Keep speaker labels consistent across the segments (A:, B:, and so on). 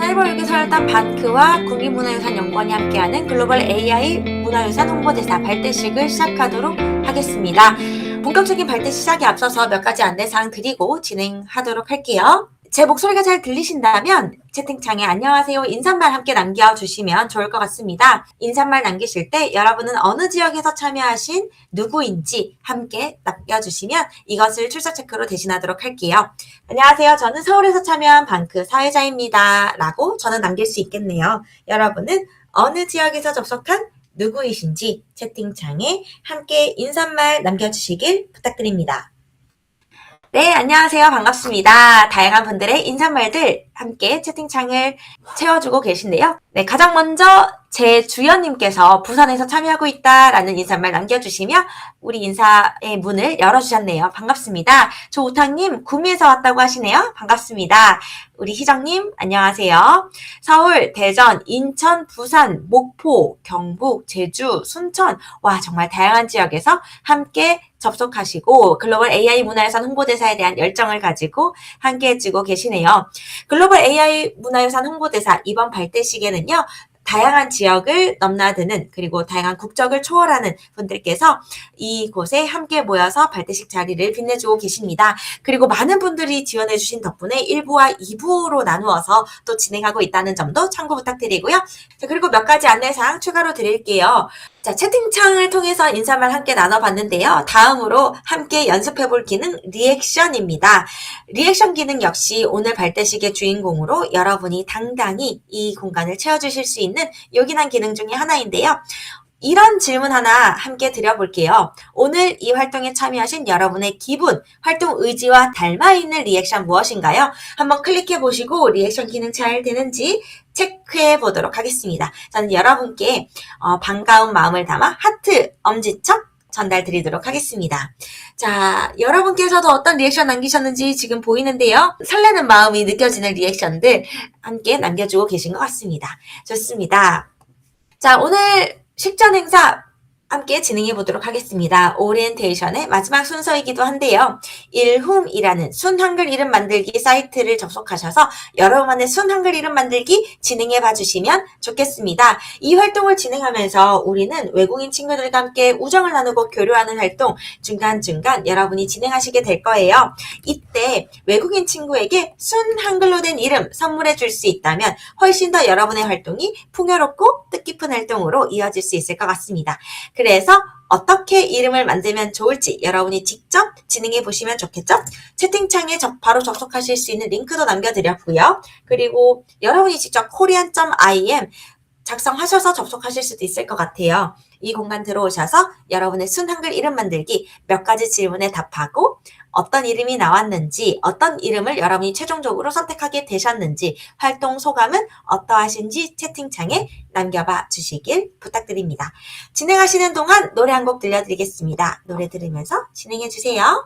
A: 사이버유기설단 반크와 국립문화유산연구원이 함께하는 글로벌 AI 문화유산 홍보대사 발대식을 시작하도록 하겠습니다. 본격적인 발대 시작에 앞서서 몇 가지 안내사항 드리고 진행하도록 할게요. 제 목소리가 잘 들리신다면 채팅창에 안녕하세요 인사말 함께 남겨주시면 좋을 것 같습니다. 인사말 남기실 때 여러분은 어느 지역에서 참여하신 누구인지 함께 남겨주시면 이것을 출석 체크로 대신하도록 할게요. 안녕하세요. 저는 서울에서 참여한 반크 사회자입니다. 라고 저는 남길 수 있겠네요. 여러분은 어느 지역에서 접속한 누구이신지 채팅창에 함께 인사말 남겨주시길 부탁드립니다. 네, 안녕하세요. 반갑습니다. 다양한 분들의 인사말들 함께 채팅창을 채워주고 계신데요. 네, 가장 먼저 제 주연님께서 부산에서 참여하고 있다라는 인사말 남겨주시며 우리 인사의 문을 열어주셨네요. 반갑습니다. 조우탕님, 구미에서 왔다고 하시네요. 반갑습니다. 우리 희정님, 안녕하세요. 서울, 대전, 인천, 부산, 목포, 경북, 제주, 순천, 와, 정말 다양한 지역에서 함께 접속하시고 글로벌 AI 문화유산 홍보대사에 대한 열정을 가지고 함께 해주고 계시네요. 글로벌 AI 문화유산 홍보대사 이번 발대식에는요. 다양한 지역을 넘나드는 그리고 다양한 국적을 초월하는 분들께서 이곳에 함께 모여서 발대식 자리를 빛내주고 계십니다. 그리고 많은 분들이 지원해주신 덕분에 1부와 2부로 나누어서 또 진행하고 있다는 점도 참고 부탁드리고요. 자, 그리고 몇 가지 안내사항 추가로 드릴게요. 자, 채팅창을 통해서 인사말 함께 나눠봤는데요. 다음으로 함께 연습해볼 기능 리액션입니다. 리액션 기능 역시 오늘 발대식의 주인공으로 여러분이 당당히 이 공간을 채워주실 수 있는 요긴한 기능 중에 하나인데요. 이런 질문 하나 함께 드려볼게요. 오늘 이 활동에 참여하신 여러분의 기분, 활동 의지와 닮아있는 리액션 무엇인가요? 한번 클릭해보시고 리액션 기능 잘 되는지 체크해 보도록 하겠습니다. 저는 여러분께 반가운 마음을 담아 하트, 엄지척 전달 드리도록 하겠습니다. 자, 여러분께서도 어떤 리액션 남기셨는지 지금 보이는데요. 설레는 마음이 느껴지는 리액션들 함께 남겨주고 계신 것 같습니다. 좋습니다. 자, 오늘 식전 행사 함께 진행해 보도록 하겠습니다. 오리엔테이션의 마지막 순서이기도 한데요. 일훔이라는 순 한글 이름 만들기 사이트를 접속하셔서 여러분만의 순 한글 이름 만들기 진행해 봐주시면 좋겠습니다. 이 활동을 진행하면서 우리는 외국인 친구들과 함께 우정을 나누고 교류하는 활동 중간중간 여러분이 진행하시게 될 거예요. 이때 외국인 친구에게 순 한글로 된 이름 선물해 줄 수 있다면 훨씬 더 여러분의 활동이 풍요롭고 뜻깊은 활동으로 이어질 수 있을 것 같습니다. 그래서 어떻게 이름을 만들면 좋을지 여러분이 직접 진행해 보시면 좋겠죠? 채팅창에 바로 접속하실 수 있는 링크도 남겨드렸고요. 그리고 여러분이 직접 korean.im 작성하셔서 접속하실 수도 있을 것 같아요. 이 공간 들어오셔서 여러분의 순 한글 이름 만들기 몇 가지 질문에 답하고 어떤 이름이 나왔는지, 어떤 이름을 여러분이 최종적으로 선택하게 되셨는지, 활동 소감은 어떠하신지 채팅창에 남겨봐 주시길 부탁드립니다. 진행하시는 동안 노래 한 곡 들려드리겠습니다. 노래 들으면서 진행해 주세요.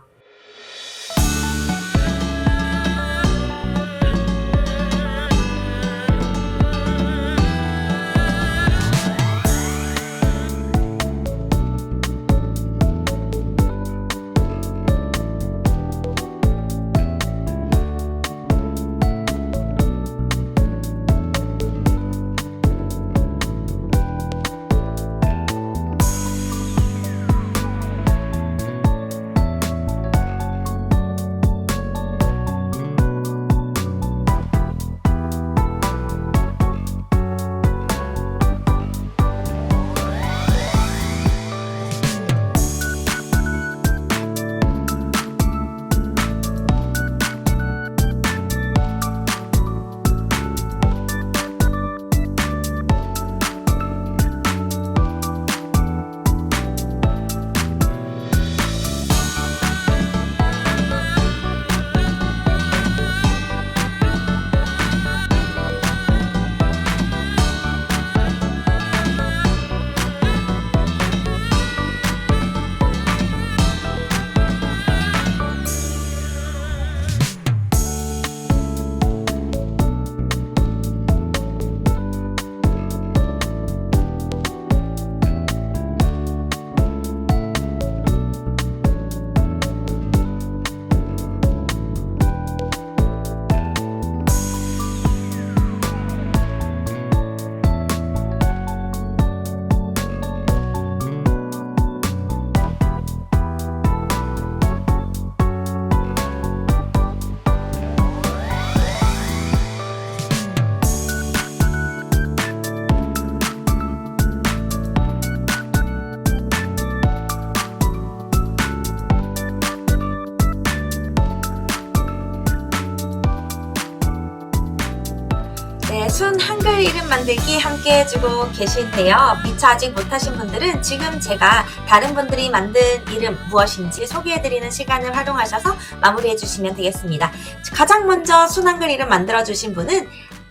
A: 네, 순 한글 이름 만들기 함께 해주고 계신데요. 미처 아직 못하신 분들은 지금 제가 다른 분들이 만든 이름 무엇인지 소개해드리는 시간을 활용하셔서 마무리해주시면 되겠습니다. 가장 먼저 순 한글 이름 만들어주신 분은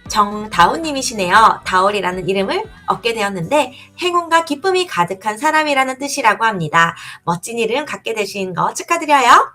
A: 정다운님이시네요. 다올이라는 이름을 얻게 되었는데 행운과 기쁨이 가득한 사람이라는 뜻이라고 합니다. 멋진 이름 갖게 되신 거 축하드려요.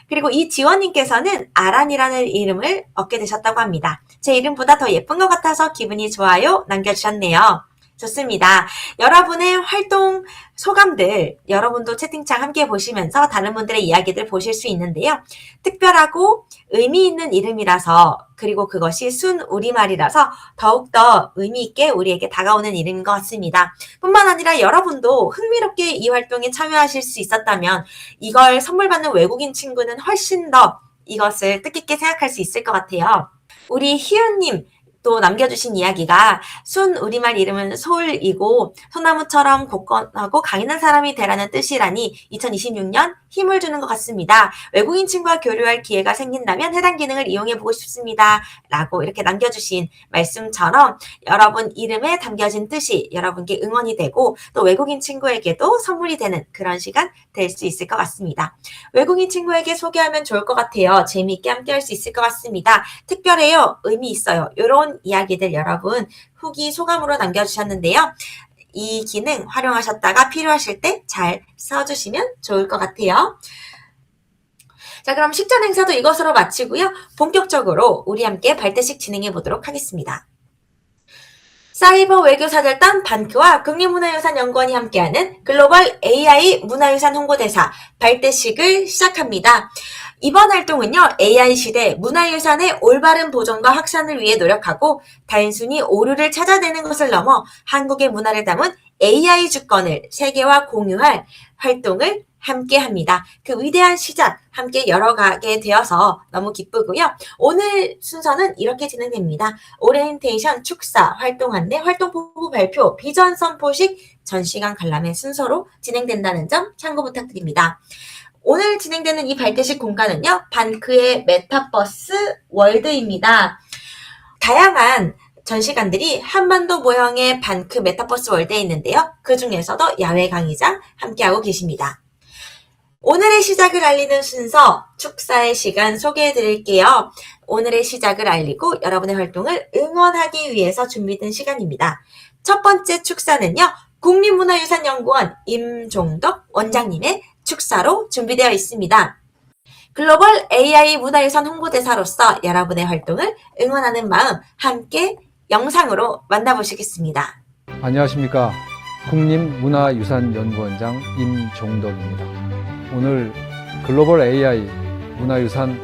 A: 그리고 이지원님께서는 아란이라는 이름을 얻게 되셨다고 합니다. 제 이름보다 더 예쁜 것 같아서 기분이 좋아요 남겨주셨네요. 좋습니다. 여러분의 활동 소감들 여러분도 채팅창 함께 보시면서 다른 분들의 이야기들 보실 수 있는데요. 특별하고 의미 있는 이름이라서 그리고 그것이 순 우리말이라서 더욱더 의미 있게 우리에게 다가오는 이름인 것 같습니다. 뿐만 아니라 여러분도 흥미롭게 이 활동에 참여하실 수 있었다면 이걸 선물 받는 외국인 친구는 훨씬 더 이것을 뜻깊게 생각할 수 있을 것 같아요. 우리 희은님 또 남겨주신 이야기가 순 우리말 이름은 소울이고 소나무처럼 굳건하고 강인한 사람이 되라는 뜻이라니 2026년 힘을 주는 것 같습니다. 외국인 친구와 교류할 기회가 생긴다면 해당 기능을 이용해보고 싶습니다. 라고 이렇게 남겨주신 말씀처럼 여러분 이름에 담겨진 뜻이 여러분께 응원이 되고 또 외국인 친구에게도 선물이 되는 그런 시간 될 수 있을 것 같습니다. 외국인 친구에게 소개하면 좋을 것 같아요. 재미있게 함께 할 수 있을 것 같습니다. 특별해요. 의미 있어요. 이런 이야기들 여러분 후기 소감으로 남겨주셨는데요. 이 기능 활용하셨다가 필요하실 때 잘 써주시면 좋을 것 같아요. 자, 그럼 식전 행사도 이것으로 마치고요. 본격적으로 우리 함께 발대식 진행해 보도록 하겠습니다. 사이버 외교사절단 반크와 국립문화유산연구원이 함께하는 글로벌 AI 문화유산 홍보대사 발대식을 시작합니다. 이번 활동은요, AI 시대 문화유산의 올바른 보존과 확산을 위해 노력하고 단순히 오류를 찾아내는 것을 넘어 한국의 문화를 담은 AI 주권을 세계와 공유할 활동을 함께 합니다. 그 위대한 시작 함께 열어가게 되어서 너무 기쁘고요. 오늘 순서는 이렇게 진행됩니다. 오리엔테이션, 축사, 활동 안내, 활동 포부 발표, 비전 선포식, 전시관 관람의 순서로 진행된다는 점 참고 부탁드립니다. 오늘 진행되는 이 발대식 공간은요. 반크의 메타버스 월드입니다. 다양한 전시관들이 한반도 모형의 반크 메타버스 월드에 있는데요. 그 중에서도 야외 강의장 함께하고 계십니다. 오늘의 시작을 알리는 순서, 축사의 시간 소개해 드릴게요. 오늘의 시작을 알리고 여러분의 활동을 응원하기 위해서 준비된 시간입니다. 첫 번째 축사는요. 국립문화유산연구원 임종덕 원장님의 축사로 준비되어 있습니다. 글로벌 AI 문화유산 홍보대사로서 여러분의 활동을 응원하는 마음 함께 영상으로 만나보시겠습니다.
B: 안녕하십니까. 국립문화유산연구원장 임종덕입니다. 오늘 글로벌 AI 문화유산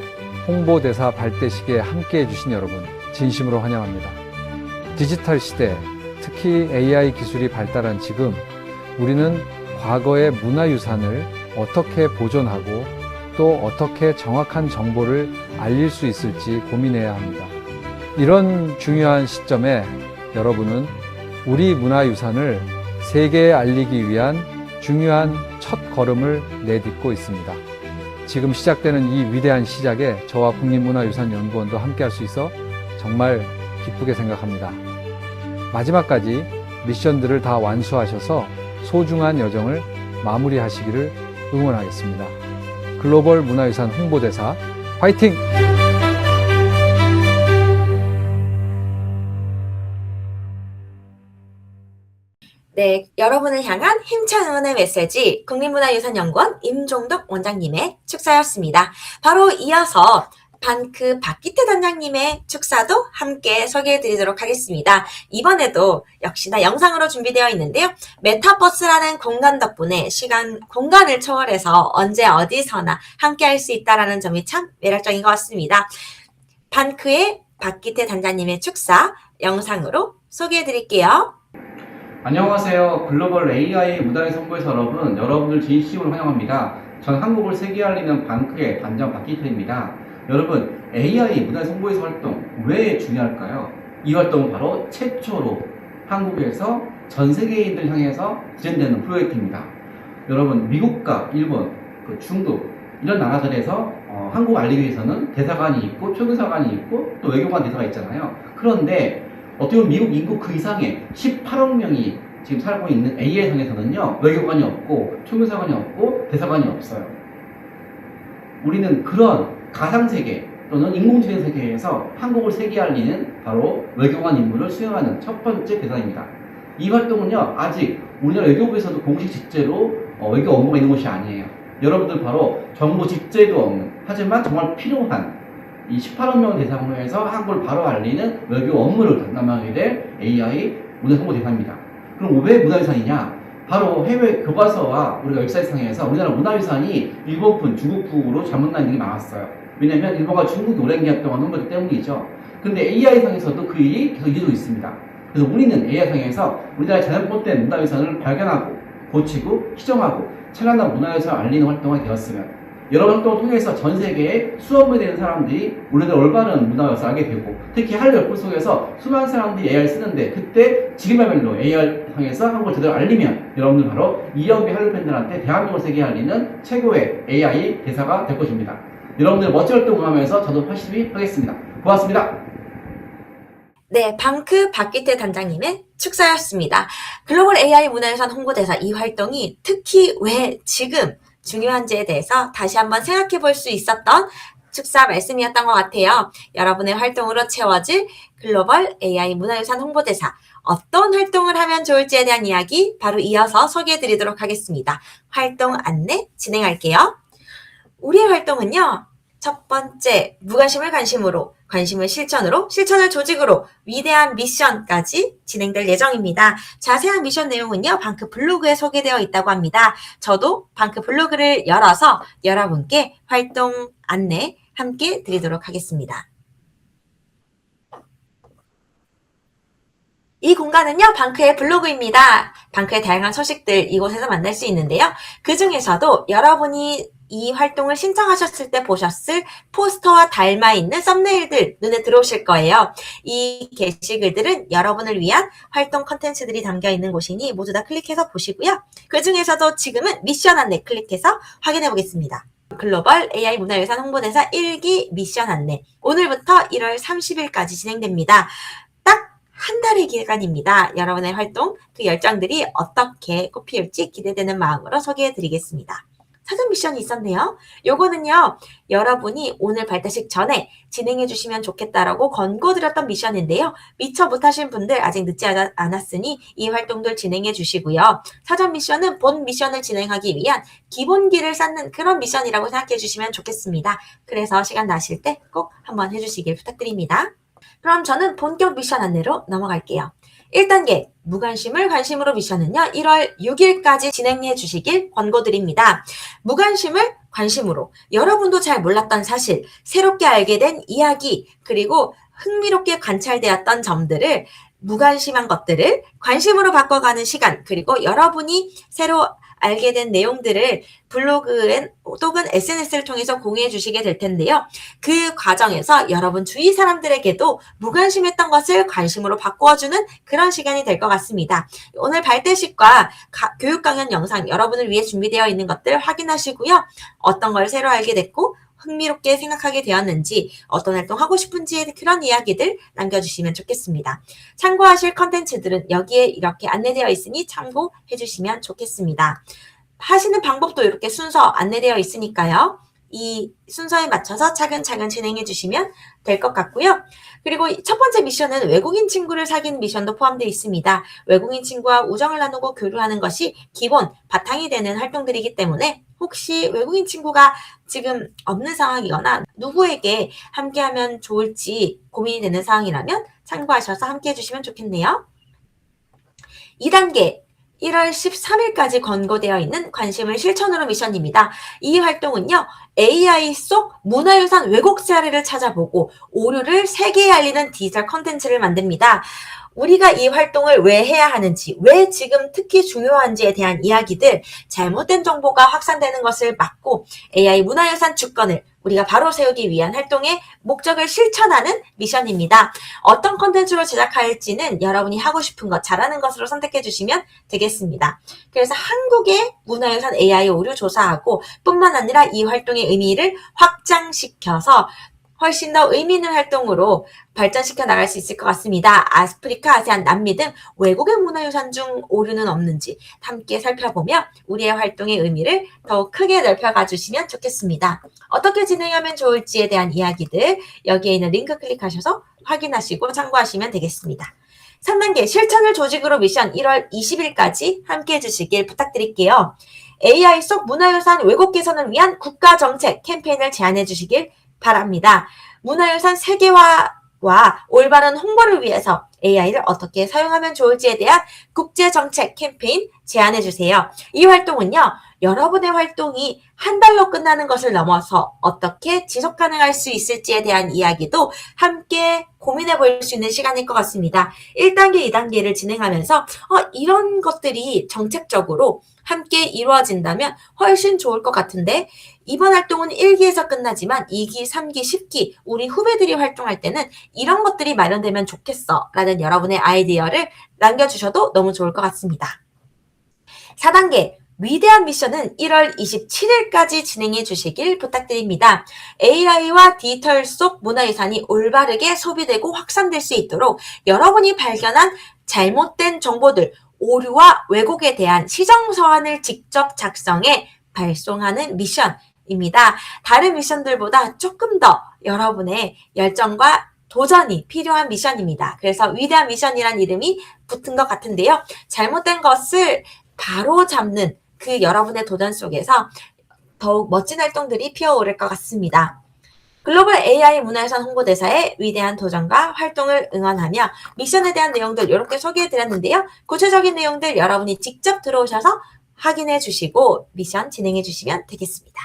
B: 홍보대사 발대식에 함께해 주신 여러분 진심으로 환영합니다. 디지털 시대, 특히 AI 기술이 발달한 지금 우리는 과거의 문화유산을 어떻게 보존하고 또 어떻게 정확한 정보를 알릴 수 있을지 고민해야 합니다. 이런 중요한 시점에 여러분은 우리 문화유산을 세계에 알리기 위한 중요한 첫 걸음을 내딛고 있습니다. 지금 시작되는 이 위대한 시작에 저와 국립문화유산연구원도 함께할 수 있어 정말 기쁘게 생각합니다. 마지막까지 미션들을 다 완수하셔서 소중한 여정을 마무리하시기를 응원하겠습니다. 글로벌 문화유산 홍보대사 화이팅!
A: 네, 여러분을 향한 힘찬 응원의 메시지 국립문화유산연구원 임종덕 원장님의 축사였습니다. 바로 이어서 반크 박기태 단장님의 축사도 함께 소개해드리도록 하겠습니다. 이번에도 역시나 영상으로 준비되어 있는데요. 메타버스라는 공간 덕분에 공간을 초월해서 언제 어디서나 함께할 수 있다는 점이 참 매력적인 것 같습니다. 반크의 박기태 단장님의 축사 영상으로 소개해드릴게요.
C: 안녕하세요. 글로벌 AI 문화유산 홍보대사 여러분, 여러분들 진심으로 환영합니다. 전 한국을 세계에 알리는 반크의 단장 박기태입니다. 여러분, AI 문화유산 홍보대사 활동 왜 중요할까요? 이 활동은 바로 최초로 한국에서 전 세계인들 향해서 진행되는 프로젝트입니다. 여러분, 미국과 일본, 중국 이런 나라들에서 한국 알리기 위해서는 대사관이 있고, 표기사관이 있고, 또 외교관 대사가 있잖아요. 그런데 어떻게 보면 미국 인구 그 이상의 18억 명이 지금 살고 있는 AI상에서는요, 외교관이 없고, 총리사관이 없고, 대사관이 없어요. 우리는 그런 가상세계 또는 인공지능 세계에서 한국을 세계에 알리는 바로 외교관 임무를 수행하는 첫 번째 대상입니다. 이 활동은요, 아직 우리나라 외교부에서도 공식 직제로 외교 업무가 있는 것이 아니에요. 여러분들 바로 정부 직제도 없는, 하지만 정말 필요한 이 18억 명 대상으로 해서 한국을 바로 알리는 외교 업무를 담당하게 될 AI 문화홍보대사입니다. 그럼 왜 문화유산이냐? 바로 해외 교과서와 우리가 웹사이트상에서 우리나라 문화유산이 일본풍, 중국풍으로 잘못 나는 일이 많았어요. 왜냐면 일본과 중국이 오랜 기간 동안 홍보했기 때문이죠. 근데 AI상에서도 그 일이 계속 이루어지고 있습니다. 그래서 우리는 AI상에서 우리나라의 잘못된 문화유산을 발견하고 고치고 시정하고 찬란한 문화유산을 알리는 활동이 되었으면, 여러 활동을 통해서 전 세계에 수억 명 되는 사람들이 우리나라 올바른 문화유산을 알게 되고, 특히 한류 열풍 속에서 수많은 사람들이 AI를 쓰는데, 그때 지금이야말로 AI상에서 한국을 제대로 알리면 여러분들 바로 이영배 한류 팬들한테 대한민국을 세계에 알리는 최고의 AI 대사가 될 것입니다. 여러분들 멋진 활동 응원하면서 저도 열심히 하겠습니다. 고맙습니다.
A: 네, 방크 박기태 단장님의 축사였습니다. 글로벌 AI 문화유산 홍보대사 이 활동이 특히 왜 지금 중요한지에 대해서 다시 한번 생각해 볼 수 있었던 축사 말씀이었던 것 같아요. 여러분의 활동으로 채워질 글로벌 AI 문화유산 홍보대사, 어떤 활동을 하면 좋을지에 대한 이야기 바로 이어서 소개해 드리도록 하겠습니다. 활동 안내 진행할게요. 우리의 활동은요, 첫 번째, 무관심을 관심으로, 관심을 실천으로, 실천을 조직으로, 위대한 미션까지 진행될 예정입니다. 자세한 미션 내용은요, 방크 블로그에 소개되어 있다고 합니다. 저도 방크 블로그를 열어서 여러분께 활동 안내 함께 드리도록 하겠습니다. 이 공간은요, 방크의 블로그입니다. 방크의 다양한 소식들 이곳에서 만날 수 있는데요. 그 중에서도 여러분이 이 활동을 신청하셨을 때 보셨을 포스터와 닮아있는 썸네일들 눈에 들어오실 거예요. 이 게시글들은 여러분을 위한 활동 컨텐츠들이 담겨있는 곳이니 모두 다 클릭해서 보시고요. 그 중에서도 지금은 미션 안내 클릭해서 확인해 보겠습니다. 글로벌 AI 문화유산 홍보대사 1기 미션 안내. 오늘부터 1월 30일까지 진행됩니다. 딱 한 달의 기간입니다. 여러분의 활동, 그 열정들이 어떻게 꽃피울지 기대되는 마음으로 소개해 드리겠습니다. 사전 미션이 있었네요. 요거는요, 여러분이 오늘 발대식 전에 진행해 주시면 좋겠다라고 권고드렸던 미션인데요. 미처 못하신 분들 아직 늦지 않았으니 이 활동들 진행해 주시고요. 사전 미션은 본 미션을 진행하기 위한 기본기를 쌓는 그런 미션이라고 생각해 주시면 좋겠습니다. 그래서 시간 나실 때 꼭 한번 해주시길 부탁드립니다. 그럼 저는 본격 미션 안내로 넘어갈게요. 1단계 무관심을 관심으로 미션은요, 1월 6일까지 진행해 주시길 권고드립니다. 무관심을 관심으로, 여러분도 잘 몰랐던 사실, 새롭게 알게 된 이야기, 그리고 흥미롭게 관찰되었던 점들을, 무관심한 것들을 관심으로 바꿔가는 시간, 그리고 여러분이 새로 알게 된 내용들을 블로그엔 또는 SNS를 통해서 공유해 주시게 될 텐데요. 그 과정에서 여러분 주위 사람들에게도 무관심했던 것을 관심으로 바꿔주는 그런 시간이 될 것 같습니다. 오늘 발대식과 교육 강연 영상 여러분을 위해 준비되어 있는 것들 확인하시고요. 어떤 걸 새로 알게 됐고 흥미롭게 생각하게 되었는지, 어떤 활동 하고 싶은지 그런 이야기들 남겨주시면 좋겠습니다. 참고하실 컨텐츠들은 여기에 이렇게 안내되어 있으니 참고해 주시면 좋겠습니다. 하시는 방법도 이렇게 순서 안내되어 있으니까요. 이 순서에 맞춰서 차근차근 진행해 주시면 될 것 같고요. 그리고 첫 번째 미션은 외국인 친구를 사귀는 미션도 포함되어 있습니다. 외국인 친구와 우정을 나누고 교류하는 것이 기본, 바탕이 되는 활동들이기 때문에 혹시 외국인 친구가 지금 없는 상황이거나 누구에게 함께하면 좋을지 고민이 되는 상황이라면 참고하셔서 함께해 주시면 좋겠네요. 2단계 1월 13일까지 권고되어 있는 관심을 실천으로 미션입니다. 이 활동은요, AI 속 문화유산 왜곡 사례를 찾아보고 오류를 세계에 알리는 디지털 컨텐츠를 만듭니다. 우리가 이 활동을 왜 해야 하는지, 왜 지금 특히 중요한지에 대한 이야기들, 잘못된 정보가 확산되는 것을 막고 AI 문화유산 주권을 우리가 바로 세우기 위한 활동의 목적을 실천하는 미션입니다. 어떤 컨텐츠로 제작할지는 여러분이 하고 싶은 것, 잘하는 것으로 선택해 주시면 되겠습니다. 그래서 한국의 문화유산 AI 오류 조사하고 뿐만 아니라 이 활동의 의미를 확장시켜서 훨씬 더 의미 있는 활동으로 발전시켜 나갈 수 있을 것 같습니다. 아프리카, 아세안, 남미 등 외국의 문화유산 중 오류는 없는지 함께 살펴보며 우리의 활동의 의미를 더욱 크게 넓혀가 주시면 좋겠습니다. 어떻게 진행하면 좋을지에 대한 이야기들 여기에 있는 링크 클릭하셔서 확인하시고 참고하시면 되겠습니다. 3단계 실천을 조직으로 미션 1월 20일까지 함께 해주시길 부탁드릴게요. AI 속 문화유산 왜곡 개선을 위한 국가정책 캠페인을 제안해 주시길 바랍니다. 문화유산 세계화와 올바른 홍보를 위해서 AI를 어떻게 사용하면 좋을지에 대한 국제정책 캠페인 제안해 주세요. 이 활동은요, 여러분의 활동이 한 달로 끝나는 것을 넘어서 어떻게 지속 가능할 수 있을지에 대한 이야기도 함께 고민해 볼 수 있는 시간일 것 같습니다. 1단계, 2단계를 진행하면서 이런 것들이 정책적으로 함께 이루어진다면 훨씬 좋을 것 같은데 이번 활동은 1기에서 끝나지만 2기, 3기, 10기 우리 후배들이 활동할 때는 이런 것들이 마련되면 좋겠어 라는 여러분의 아이디어를 남겨주셔도 너무 좋을 것 같습니다. 4단계 위대한 미션은 1월 27일까지 진행해 주시길 부탁드립니다. AI와 디지털 속 문화유산이 올바르게 소비되고 확산될 수 있도록 여러분이 발견한 잘못된 정보들, 오류와 왜곡에 대한 시정서안을 직접 작성해 발송하는 미션입니다. 다른 미션들보다 조금 더 여러분의 열정과 도전이 필요한 미션입니다. 그래서 위대한 미션이란 이름이 붙은 것 같은데요. 잘못된 것을 바로 잡는 그 여러분의 도전 속에서 더욱 멋진 활동들이 피어오를 것 같습니다. 글로벌 AI 문화유산 홍보대사의 위대한 도전과 활동을 응원하며 미션에 대한 내용들 이렇게 소개해드렸는데요. 구체적인 내용들 여러분이 직접 들어오셔서 확인해 주시고 미션 진행해 주시면 되겠습니다.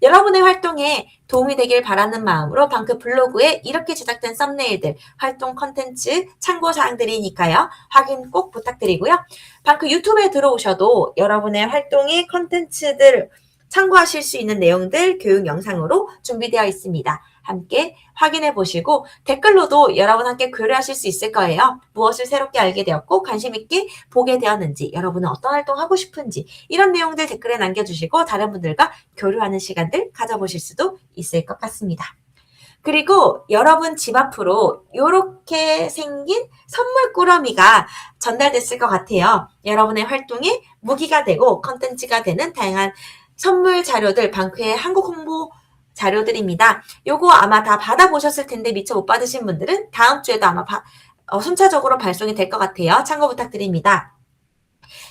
A: 여러분의 활동에 도움이 되길 바라는 마음으로 방크 블로그에 이렇게 제작된 썸네일들, 활동 컨텐츠, 참고사항들이니까요. 확인 꼭 부탁드리고요. 방크 유튜브에 들어오셔도 여러분의 활동의 컨텐츠들 참고하실 수 있는 내용들 교육 영상으로 준비되어 있습니다. 함께 확인해 보시고 댓글로도 여러분 함께 교류하실 수 있을 거예요. 무엇을 새롭게 알게 되었고 관심 있게 보게 되었는지, 여러분은 어떤 활동 하고 싶은지 이런 내용들 댓글에 남겨주시고 다른 분들과 교류하는 시간들 가져보실 수도 있을 것 같습니다. 그리고 여러분 집 앞으로 이렇게 생긴 선물 꾸러미가 전달됐을 것 같아요. 여러분의 활동에 무기가 되고 컨텐츠가 되는 다양한 선물 자료들, 방크의 한국 홍보 자료들입니다. 요거 아마 다 받아보셨을 텐데 미처 못 받으신 분들은 다음 주에도 아마 순차적으로 발송이 될 것 같아요. 참고 부탁드립니다.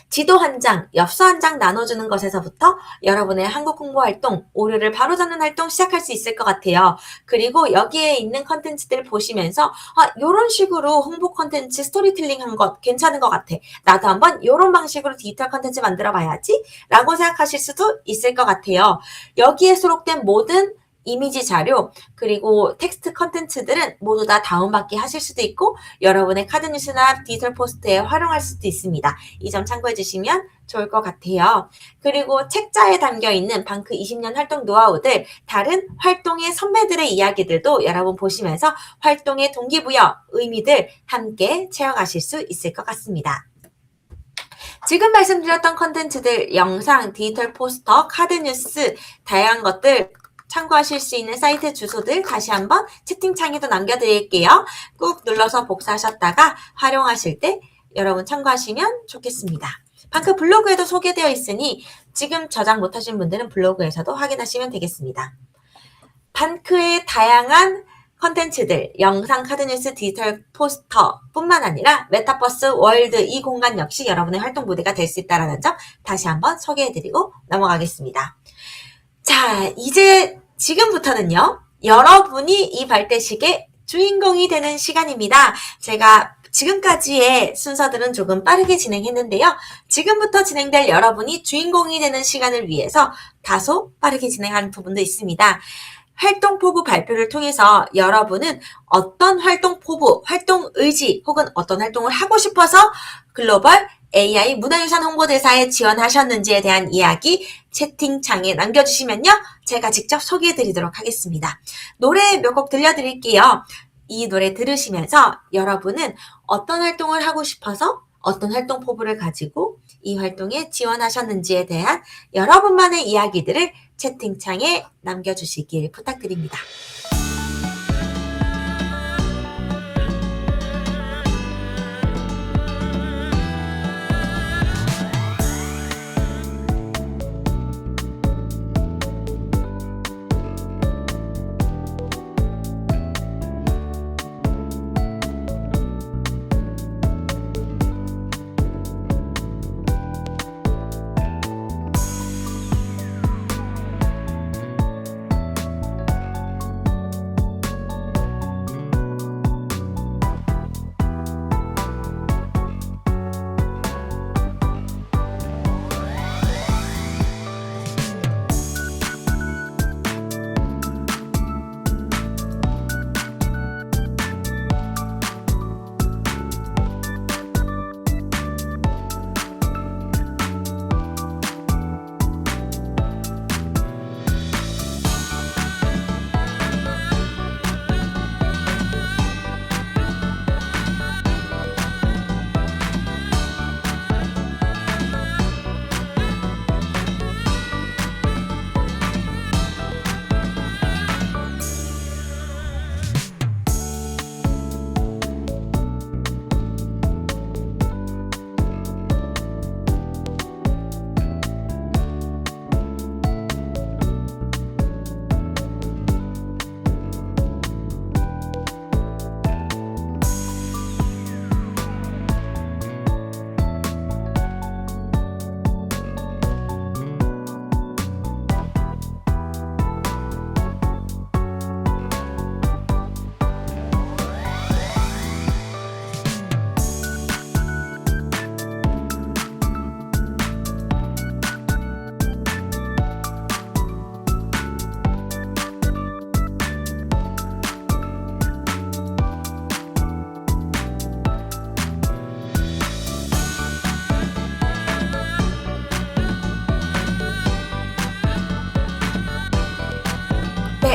A: 지도 한 장, 엽서 한 장 나눠주는 것에서부터 여러분의 한국 홍보 활동, 오류를 바로잡는 활동 시작할 수 있을 것 같아요. 그리고 여기에 있는 컨텐츠들을 보시면서 이런 식으로 홍보 컨텐츠 스토리텔링 한 것 괜찮은 것 같아. 나도 한번 이런 방식으로 디지털 컨텐츠 만들어 봐야지 라고 생각하실 수도 있을 것 같아요. 여기에 수록된 모든 이미지 자료 그리고 텍스트 컨텐츠들은 모두 다 다운받기 하실 수도 있고 여러분의 카드뉴스나 디지털 포스트에 활용할 수도 있습니다. 이 점 참고해 주시면 좋을 것 같아요. 그리고 책자에 담겨있는 방크 20년 활동 노하우들, 다른 활동의 선배들의 이야기들도 여러분 보시면서 활동의 동기부여, 의미들 함께 채워가실 수 있을 것 같습니다. 지금 말씀드렸던 컨텐츠들, 영상, 디지털 포스터, 카드뉴스, 다양한 것들 참고하실 수 있는 사이트 주소들 다시 한번 채팅창에도 남겨드릴게요. 꾹 눌러서 복사하셨다가 활용하실 때 여러분 참고하시면 좋겠습니다. 방크 블로그에도 소개되어 있으니 지금 저장 못하신 분들은 블로그에서도 확인하시면 되겠습니다. 방크의 다양한 컨텐츠들, 영상, 카드뉴스, 디지털 포스터 뿐만 아니라 메타버스, 월드 이 공간 역시 여러분의 활동 무대가 될 수 있다는 점 다시 한번 소개해드리고 넘어가겠습니다. 자, 이제 지금부터는요, 여러분이 이 발대식의 주인공이 되는 시간입니다. 제가 지금까지의 순서들은 조금 빠르게 진행했는데요. 지금부터 진행될 여러분이 주인공이 되는 시간을 위해서 다소 빠르게 진행하는 부분도 있습니다. 활동 포부 발표를 통해서 여러분은 어떤 활동 포부, 활동 의지 혹은 어떤 활동을 하고 싶어서 글로벌 AI 문화유산 홍보대사에 지원하셨는지에 대한 이야기 채팅창에 남겨주시면요. 제가 직접 소개해드리도록 하겠습니다. 노래 몇 곡 들려드릴게요. 이 노래 들으시면서 여러분은 어떤 활동을 하고 싶어서 어떤 활동 포부를 가지고 이 활동에 지원하셨는지에 대한 여러분만의 이야기들을 채팅창에 남겨주시길 부탁드립니다.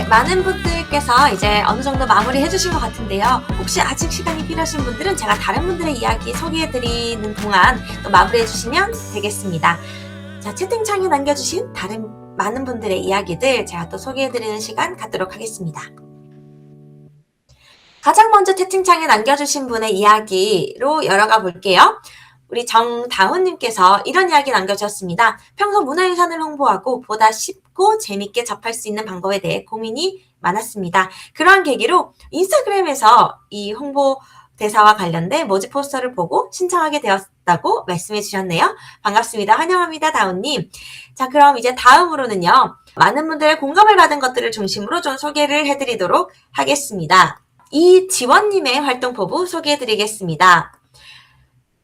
A: 많은 분들께서 이제 어느 정도 마무리 해주신 것 같은데요. 혹시 아직 시간이 필요하신 분들은 제가 다른 분들의 이야기 소개해드리는 동안 또 마무리 해주시면 되겠습니다. 자, 채팅창에 남겨주신 다른 많은 분들의 이야기들 제가 또 소개해드리는 시간 갖도록 하겠습니다. 가장 먼저 채팅창에 남겨주신 분의 이야기로 열어가 볼게요. 우리 정다운님께서 이런 이야기 남겨주셨습니다. 평소 문화유산을 홍보하고 보다 쉽고 재밌게 접할 수 있는 방법에 대해 고민이 많았습니다. 그러한 계기로 인스타그램에서 이 홍보 대사와 관련된 모집 포스터를 보고 신청하게 되었다고 말씀해 주셨네요. 반갑습니다. 환영합니다, 다운님. 자, 그럼 이제 다음으로는요. 많은 분들의 공감을 받은 것들을 중심으로 좀 소개를 해드리도록 하겠습니다. 이지원님의 활동 포부 소개해드리겠습니다.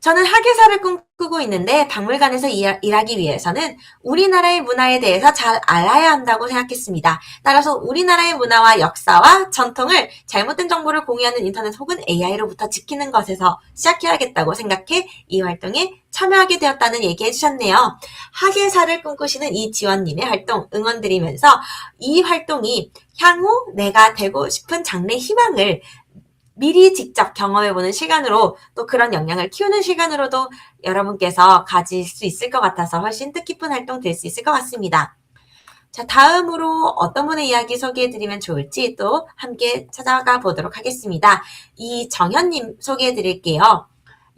A: 저는 학예사를 꿈꾸고 있는데 박물관에서 일하기 위해서는 우리나라의 문화에 대해서 잘 알아야 한다고 생각했습니다. 따라서 우리나라의 문화와 역사와 전통을 잘못된 정보를 공유하는 인터넷 혹은 AI로부터 지키는 것에서 시작해야겠다고 생각해 이 활동에 참여하게 되었다는 얘기 해주셨네요. 학예사를 꿈꾸시는 이지원님의 활동 응원드리면서 이 활동이 향후 내가 되고 싶은 장래 희망을 미리 직접 경험해보는 시간으로 또 그런 역량을 키우는 시간으로도 여러분께서 가질 수 있을 것 같아서 훨씬 뜻깊은 활동 될 수 있을 것 같습니다. 자, 다음으로 어떤 분의 이야기 소개해드리면 좋을지 또 함께 찾아가 보도록 하겠습니다. 이정현님 소개해드릴게요.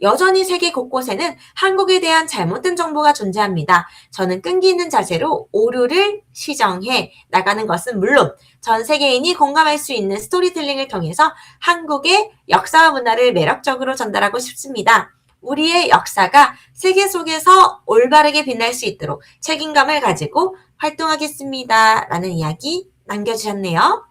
A: 여전히 세계 곳곳에는 한국에 대한 잘못된 정보가 존재합니다. 저는 끈기 있는 자세로 오류를 시정해 나가는 것은 물론 전 세계인이 공감할 수 있는 스토리텔링을 통해서 한국의 역사와 문화를 매력적으로 전달하고 싶습니다. 우리의 역사가 세계 속에서 올바르게 빛날 수 있도록 책임감을 가지고 활동하겠습니다. 라는 이야기 남겨주셨네요.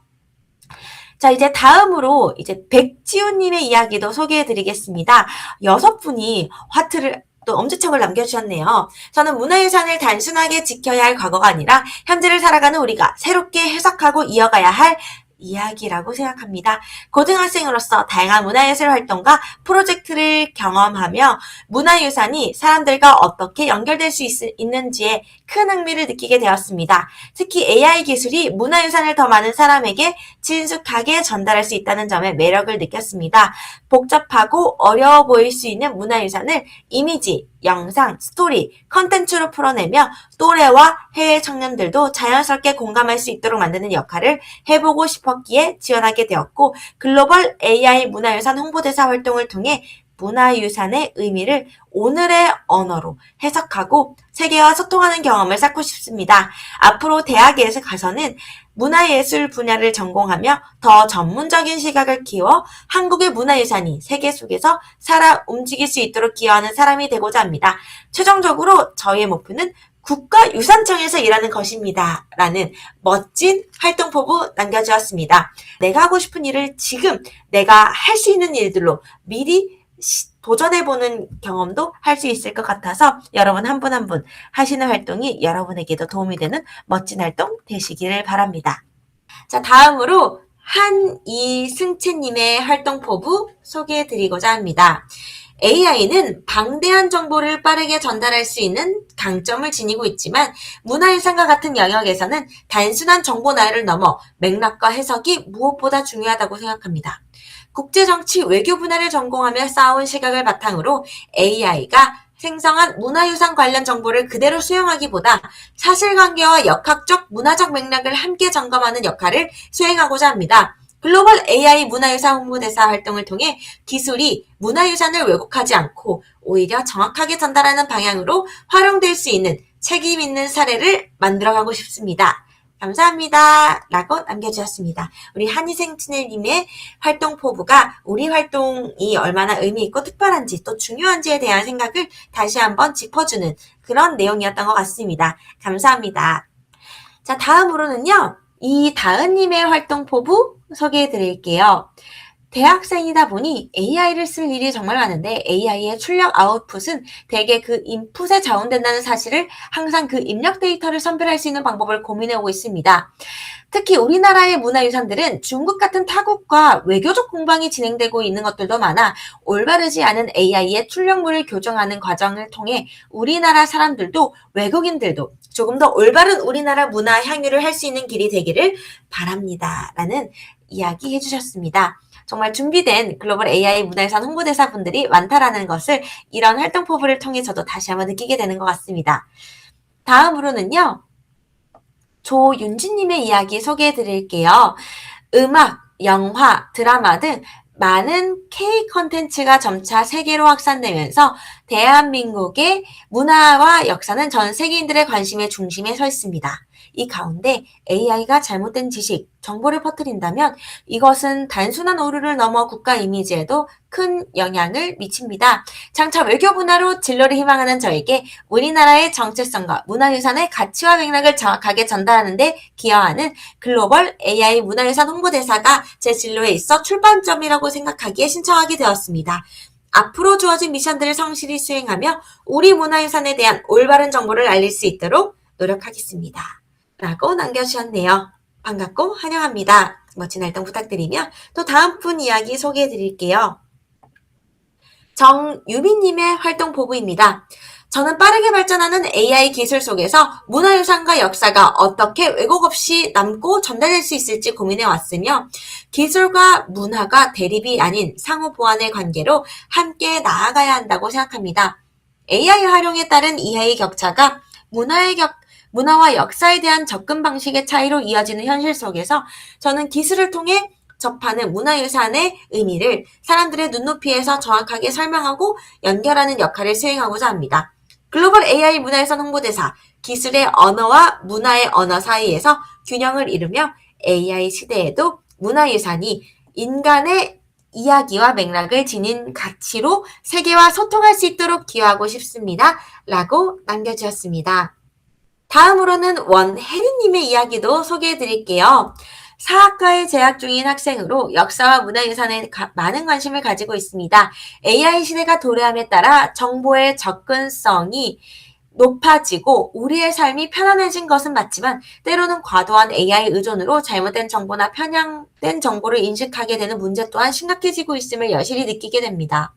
A: 자, 이제 다음으로 이제 백지훈님의 이야기도 소개해드리겠습니다. 6분이 하트를 또 엄지척을 남겨주셨네요. 저는 문화유산을 단순하게 지켜야 할 과거가 아니라 현재를 살아가는 우리가 새롭게 해석하고 이어가야 할 이야기라고 생각합니다. 고등학생으로서 다양한 문화예술 활동과 프로젝트를 경험하며 문화유산이 사람들과 어떻게 연결될 수 있는지에 큰 흥미를 느끼게 되었습니다. 특히 AI 기술이 문화유산을 더 많은 사람에게 친숙하게 전달할 수 있다는 점에 매력을 느꼈습니다. 복잡하고 어려워 보일 수 있는 문화유산을 이미지, 영상, 스토리, 컨텐츠로 풀어내며 또래와 해외 청년들도 자연스럽게 공감할 수 있도록 만드는 역할을 해보고 싶었기에 지원하게 되었고 글로벌 AI 문화유산 홍보대사 활동을 통해 문화유산의 의미를 오늘의 언어로 해석하고 세계와 소통하는 경험을 쌓고 싶습니다. 앞으로 대학에 가서는 문화예술 분야를 전공하며 더 전문적인 시각을 키워 한국의 문화유산이 세계 속에서 살아 움직일 수 있도록 기여하는 사람이 되고자 합니다. 최종적으로 저희의 목표는 국가유산청에서 일하는 것입니다. 라는 멋진 활동 포부 남겨주었습니다. 내가 하고 싶은 일을 지금 내가 할 수 있는 일들로 미리 도전해보는 경험도 할 수 있을 것 같아서 여러분 한 분 한 분 하시는 활동이 여러분에게도 도움이 되는 멋진 활동 되시기를 바랍니다. 자, 다음으로 한이승채님의 활동 포부 소개해드리고자 합니다. AI는 방대한 정보를 빠르게 전달할 수 있는 강점을 지니고 있지만 문화유산과 같은 영역에서는 단순한 정보 나열을 넘어 맥락과 해석이 무엇보다 중요하다고 생각합니다. 국제정치 외교 분야를 전공하며 쌓아온 시각을 바탕으로 AI가 생성한 문화유산 관련 정보를 그대로 수용하기보다 사실관계와 역학적 문화적 맥락을 함께 점검하는 역할을 수행하고자 합니다. 글로벌 AI 문화유산 홍보대사 활동을 통해 기술이 문화유산을 왜곡하지 않고 오히려 정확하게 전달하는 방향으로 활용될 수 있는 책임 있는 사례를 만들어가고 싶습니다. 감사합니다. 라고 남겨주셨습니다. 우리 한희생친일님의 활동 포부가 우리 활동이 얼마나 의미 있고 특별한지 또 중요한지에 대한 생각을 다시 한번 짚어주는 그런 내용이었던 것 같습니다. 감사합니다. 자, 다음으로는요. 이다은님의 활동 포부 소개해 드릴게요. 대학생이다 보니 AI를 쓸 일이 정말 많은데 AI의 출력 아웃풋은 대개 그 인풋에 자원된다는 사실을 항상 그 입력 데이터를 선별할 수 있는 방법을 고민해오고 있습니다. 특히 우리나라의 문화유산들은 중국 같은 타국과 외교적 공방이 진행되고 있는 것들도 많아 올바르지 않은 AI의 출력물을 교정하는 과정을 통해 우리나라 사람들도 외국인들도 조금 더 올바른 우리나라 문화 향유를 할 수 있는 길이 되기를 바랍니다. 라는 이야기 해주셨습니다. 정말 준비된 글로벌 AI 문화유산 홍보대사분들이 많다라는 것을 이런 활동 포부를 통해 저도 다시 한번 느끼게 되는 것 같습니다. 다음으로는요. 조윤지님의 이야기 소개해 드릴게요. 음악, 영화, 드라마 등 많은 K 컨텐츠가 점차 세계로 확산되면서 대한민국의 문화와 역사는 전 세계인들의 관심의 중심에 서 있습니다. 이 가운데 AI가 잘못된 지식, 정보를 퍼뜨린다면 이것은 단순한 오류를 넘어 국가 이미지에도 큰 영향을 미칩니다. 장차 외교 문화로 진로를 희망하는 저에게 우리나라의 정체성과 문화유산의 가치와 맥락을 정확하게 전달하는 데 기여하는 글로벌 AI 문화유산 홍보대사가 제 진로에 있어 출발점이라고 생각하기에 신청하게 되었습니다. 앞으로 주어진 미션들을 성실히 수행하며 우리 문화유산에 대한 올바른 정보를 알릴 수 있도록 노력하겠습니다. 라고 남겨주셨네요. 반갑고 환영합니다. 멋진 활동 부탁드리며 또 다음 분 이야기 소개해 드릴게요. 정유빈님의 활동 보부입니다. 저는 빠르게 발전하는 AI 기술 속에서 문화유산과 역사가 어떻게 왜곡 없이 남고 전달될 수 있을지 고민해 왔으며 기술과 문화가 대립이 아닌 상호 보완의 관계로 함께 나아가야 한다고 생각합니다. AI 활용에 따른 이해의 격차가 문화와 역사에 대한 접근 방식의 차이로 이어지는 현실 속에서 저는 기술을 통해 접하는 문화유산의 의미를 사람들의 눈높이에서 정확하게 설명하고 연결하는 역할을 수행하고자 합니다. 글로벌 AI 문화유산 홍보대사, 기술의 언어와 문화의 언어 사이에서 균형을 이루며 AI 시대에도 문화유산이 인간의 이야기와 맥락을 지닌 가치로 세계와 소통할 수 있도록 기여하고 싶습니다. 라고 남겨주셨습니다. 다음으로는 원혜리님의 이야기도 소개해 드릴게요. 사학과에 재학 중인 학생으로 역사와 문화유산에 많은 관심을 가지고 있습니다. AI 시대가 도래함에 따라 정보의 접근성이 높아지고 우리의 삶이 편안해진 것은 맞지만 때로는 과도한 AI 의존으로 잘못된 정보나 편향된 정보를 인식하게 되는 문제 또한 심각해지고 있음을 여실히 느끼게 됩니다.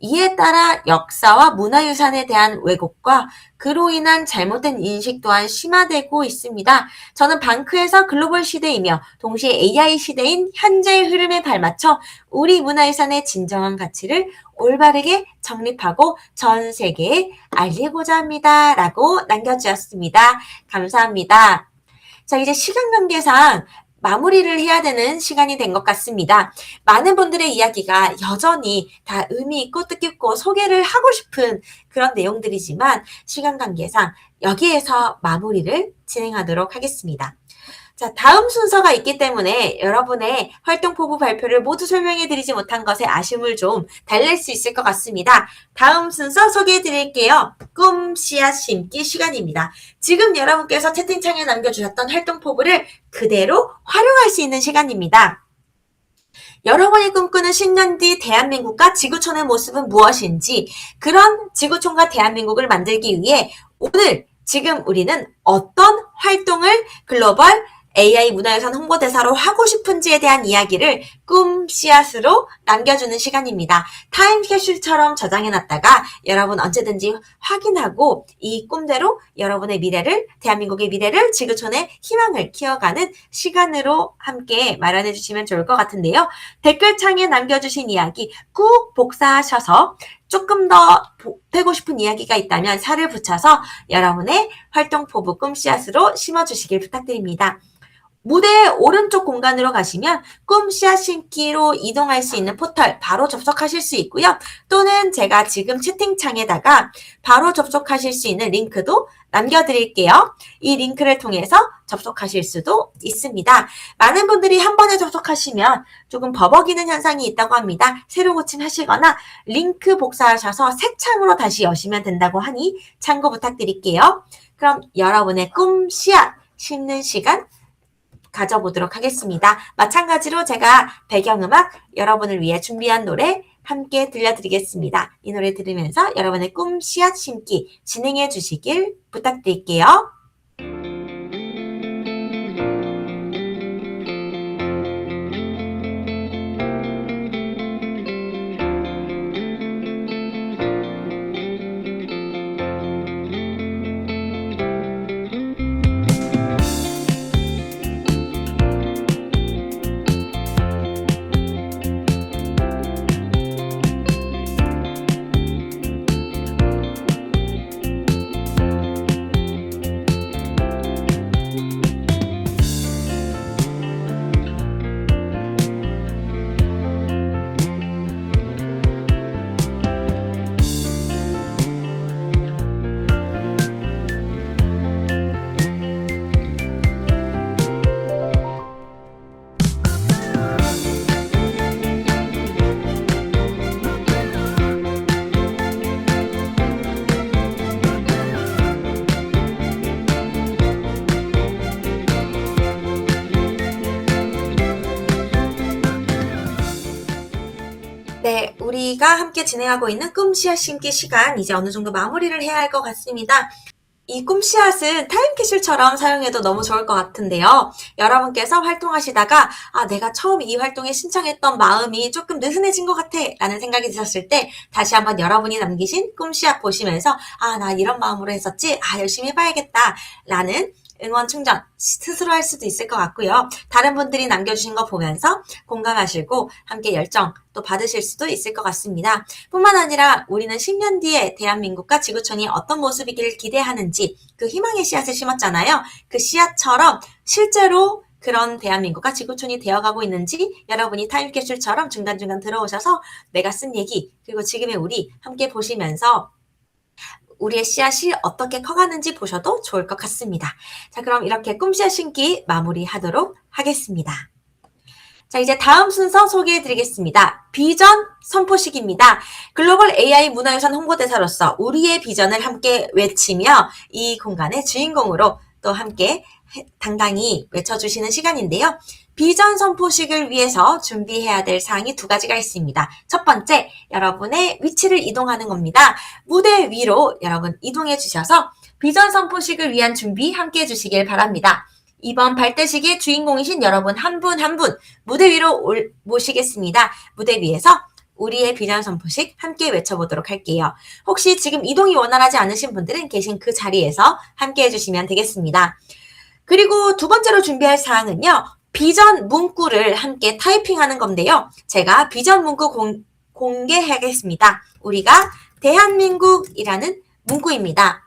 A: 이에 따라 역사와 문화유산에 대한 왜곡과 그로 인한 잘못된 인식 또한 심화되고 있습니다. 저는 방크에서 글로벌 시대이며 동시에 AI 시대인 현재의 흐름에 발맞춰 우리 문화유산의 진정한 가치를 올바르게 정립하고 전 세계에 알리고자 합니다. 라고 남겨주셨습니다. 감사합니다. 자, 이제 시간 관계상 마무리를 해야 되는 시간이 된 것 같습니다. 많은 분들의 이야기가 여전히 다 의미 있고 뜻깊고 소개를 하고 싶은 그런 내용들이지만 시간 관계상 여기에서 마무리를 진행하도록 하겠습니다. 자, 다음 순서가 있기 때문에 여러분의 활동 포부 발표를 모두 설명해 드리지 못한 것에 아쉬움을 좀 달랠 수 있을 것 같습니다. 다음 순서 소개해 드릴게요. 꿈 씨앗 심기 시간입니다. 지금 여러분께서 채팅창에 남겨주셨던 활동 포부를 그대로 활용할 수 있는 시간입니다. 여러분이 꿈꾸는 10년 뒤 대한민국과 지구촌의 모습은 무엇인지 그런 지구촌과 대한민국을 만들기 위해 오늘 지금 우리는 어떤 활동을 글로벌 AI 문화유산 홍보대사로 하고 싶은지에 대한 이야기를 꿈 씨앗으로 남겨주는 시간입니다. 타임캡슐처럼 저장해놨다가 여러분 언제든지 확인하고 이 꿈대로 여러분의 미래를, 대한민국의 미래를, 지구촌의 희망을 키워가는 시간으로 함께 마련해 주시면 좋을 것 같은데요. 댓글창에 남겨주신 이야기 꾹 복사하셔서 조금 더 보태고 싶은 이야기가 있다면 살을 붙여서 여러분의 활동 포부 꿈 씨앗으로 심어주시길 부탁드립니다. 무대 오른쪽 공간으로 가시면 꿈 씨앗 심기로 이동할 수 있는 포털 바로 접속하실 수 있고요. 또는 제가 지금 채팅창에다가 바로 접속하실 수 있는 링크도 남겨드릴게요. 이 링크를 통해서 접속하실 수도 있습니다. 많은 분들이 한 번에 접속하시면 조금 버벅이는 현상이 있다고 합니다. 새로 고침하시거나 링크 복사하셔서 새 창으로 다시 여시면 된다고 하니 참고 부탁드릴게요. 그럼 여러분의 꿈 씨앗 심는 시간 가져보도록 하겠습니다. 마찬가지로 제가 배경음악 여러분을 위해 준비한 노래 함께 들려드리겠습니다. 이 노래 들으면서 여러분의 꿈 씨앗 심기 진행해 주시길 부탁드릴게요. 네, 우리가 함께 진행하고 있는 꿈 씨앗 심기 시간 이제 어느 정도 마무리를 해야 할 것 같습니다. 이 꿈 씨앗은 타임캡슐처럼 사용해도 너무 좋을 것 같은데요. 여러분께서 활동하시다가 내가 처음 이 활동에 신청했던 마음이 조금 느슨해진 것 같아 라는 생각이 드셨을 때 다시 한번 여러분이 남기신 꿈 씨앗 보시면서 나 이런 마음으로 했었지? 열심히 해봐야겠다 라는 응원 충전 스스로 할 수도 있을 것 같고요. 다른 분들이 남겨주신 거 보면서 공감하시고 함께 열정 또 받으실 수도 있을 것 같습니다. 뿐만 아니라 우리는 10년 뒤에 대한민국과 지구촌이 어떤 모습이길 기대하는지 그 희망의 씨앗을 심었잖아요. 그 씨앗처럼 실제로 그런 대한민국과 지구촌이 되어가고 있는지 여러분이 타임캡슐처럼 중간중간 들어오셔서 내가 쓴 얘기 그리고 지금의 우리 함께 보시면서 우리의 씨앗이 어떻게 커가는지 보셔도 좋을 것 같습니다. 자, 그럼 이렇게 꿈씨앗 심기 마무리하도록 하겠습니다. 자, 이제 다음 순서 소개해드리겠습니다. 비전 선포식입니다. 글로벌 AI 문화유산 홍보대사로서 우리의 비전을 함께 외치며 이 공간의 주인공으로 또 함께 당당히 외쳐주시는 시간인데요. 비전 선포식을 위해서 준비해야 될 사항이 두 가지가 있습니다. 첫 번째, 여러분의 위치를 이동하는 겁니다. 무대 위로 여러분 이동해 주셔서 비전 선포식을 위한 준비 함께 해주시길 바랍니다. 이번 발대식의 주인공이신 여러분 한 분 한 분 무대 위로 모시겠습니다. 무대 위에서 우리의 비전 선포식 함께 외쳐보도록 할게요. 혹시 지금 이동이 원활하지 않으신 분들은 계신 그 자리에서 함께 해주시면 되겠습니다. 그리고 두 번째로 준비할 사항은요. 비전 문구를 함께 타이핑하는 건데요. 제가 비전 문구 공개하겠습니다. 우리가 대한민국이라는 문구입니다.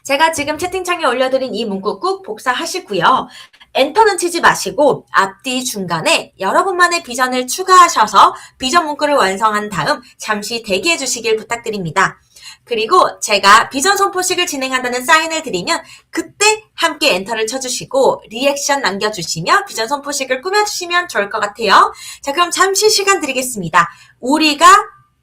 A: 제가 지금 채팅창에 올려드린 이 문구 꼭 복사하시고요. 엔터는 치지 마시고 앞뒤 중간에 여러분만의 비전을 추가하셔서 비전 문구를 완성한 다음 잠시 대기해 주시길 부탁드립니다. 그리고 제가 비전 선포식을 진행한다는 사인을 드리면 그때 함께 엔터를 쳐주시고 리액션 남겨주시며 비전 선포식을 꾸며주시면 좋을 것 같아요. 자, 그럼 잠시 시간 드리겠습니다. 우리가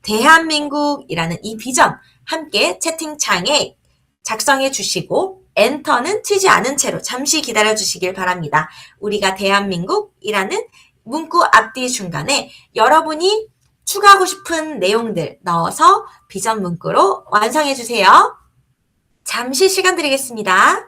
A: 대한민국이라는 이 비전 함께 채팅창에 작성해 주시고 엔터는 치지 않은 채로 잠시 기다려 주시길 바랍니다. 우리가 대한민국이라는 문구 앞뒤 중간에 여러분이 추가하고 싶은 내용들 넣어서 비전 문구로 완성해 주세요. 잠시 시간 드리겠습니다.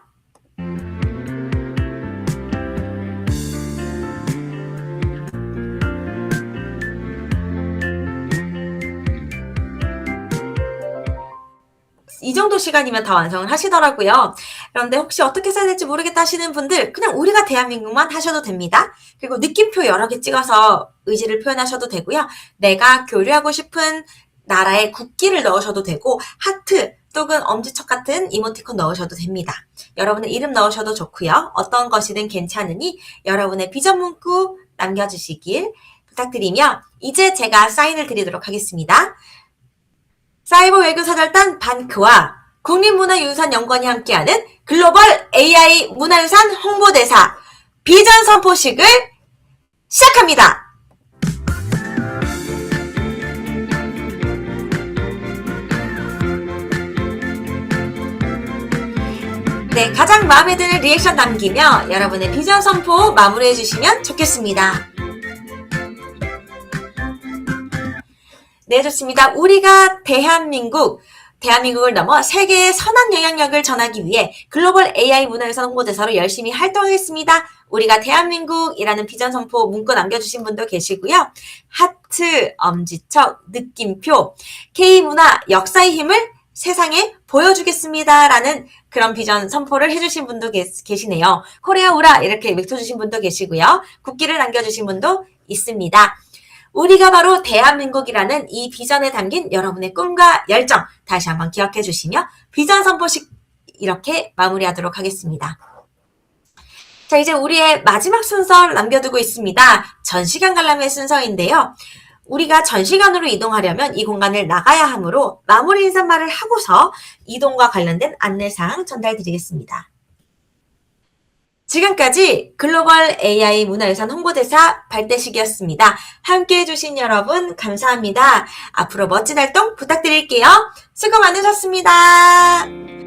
A: 이 정도 시간이면 다 완성을 하시더라고요. 그런데 혹시 어떻게 써야 될지 모르겠다 하시는 분들 그냥 우리가 대한민국만 하셔도 됩니다. 그리고 느낌표 여러 개 찍어서 의지를 표현하셔도 되고요. 내가 교류하고 싶은 나라의 국기를 넣으셔도 되고 하트 또는 엄지척 같은 이모티콘 넣으셔도 됩니다. 여러분의 이름 넣으셔도 좋고요. 어떤 것이든 괜찮으니 여러분의 비전 문구 남겨주시길 부탁드리며 이제 제가 사인을 드리도록 하겠습니다. 사이버 외교사절단 반크와 국립문화유산연구원이 함께하는 글로벌 AI 문화유산 홍보대사 비전 선포식을 시작합니다. 네, 가장 마음에 드는 리액션 남기며 여러분의 비전 선포 마무리해 주시면 좋겠습니다. 네, 좋습니다. 우리가 대한민국을 넘어 세계에 선한 영향력을 전하기 위해 글로벌 AI 문화유산 홍보대사로 열심히 활동하겠습니다. 우리가 대한민국이라는 비전 선포 문구 남겨주신 분도 계시고요. 하트, 엄지척, 느낌표, K문화 역사의 힘을 세상에 보여주겠습니다. 라는 그런 비전 선포를 해주신 분도 계시네요. 코리아 우라 이렇게 외쳐주신 분도 계시고요. 국기를 남겨주신 분도 있습니다. 우리가 바로 대한민국이라는 이 비전에 담긴 여러분의 꿈과 열정 다시 한번 기억해 주시며 비전 선포식 이렇게 마무리하도록 하겠습니다. 자, 이제 우리의 마지막 순서 남겨두고 있습니다. 전시관 관람의 순서인데요. 우리가 전시관으로 이동하려면 이 공간을 나가야 하므로 마무리 인사말을 하고서 이동과 관련된 안내사항 전달드리겠습니다. 지금까지 글로벌 AI 문화유산 홍보대사 발대식이었습니다. 함께 해주신 여러분 감사합니다. 앞으로 멋진 활동 부탁드릴게요. 수고 많으셨습니다.